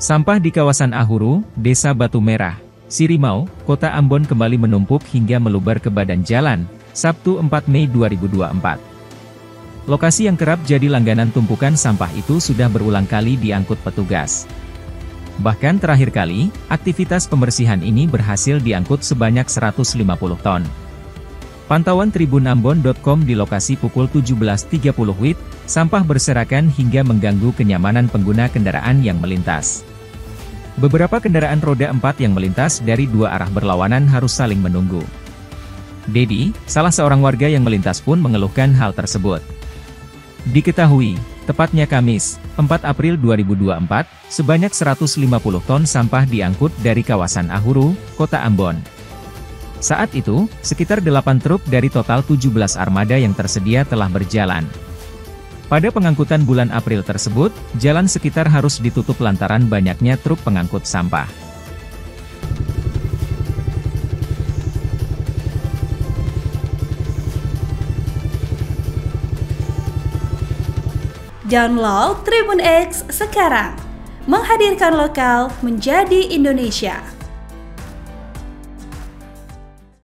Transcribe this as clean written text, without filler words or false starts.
Sampah di kawasan Ahuru, Desa Batu Merah, Sirimau, Kota Ambon kembali menumpuk hingga meluber ke badan jalan, Sabtu 4 Mei 2024. Lokasi yang kerap jadi langganan tumpukan sampah itu sudah berulang kali diangkut petugas. Bahkan terakhir kali, aktivitas pembersihan ini berhasil diangkut sebanyak 150 ton. Pantauan tribunambon.com di lokasi pukul 17.30 WIB, sampah berserakan hingga mengganggu kenyamanan pengguna kendaraan yang melintas. Beberapa kendaraan roda 4 yang melintas dari dua arah berlawanan harus saling menunggu. Dedi, salah seorang warga yang melintas pun mengeluhkan hal tersebut. Diketahui, tepatnya Kamis, 4 April 2024, sebanyak 150 ton sampah diangkut dari kawasan Ahuru, Kota Ambon. Saat itu, sekitar 8 truk dari total 17 armada yang tersedia telah berjalan. Pada pengangkutan bulan April tersebut, jalan sekitar harus ditutup lantaran banyaknya truk pengangkut sampah. Download Tribun X sekarang, menghadirkan lokal menjadi Indonesia.